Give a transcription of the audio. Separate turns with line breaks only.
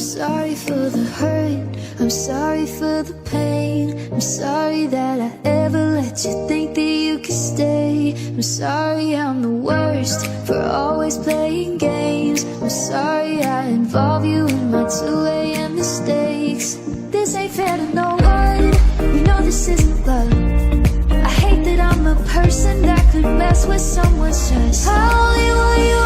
sorry for the hurt, I'm sorry for the pain, I'm sorry that I ever let you think that you could stay. I'm sorry I'm the worst for always playing games. I'm sorry I involve you in my 2 a.m. mistakes. This ain't fair to no one, you know this isn't love. I hate that I'm a person that could mess with someone's trust. I only want you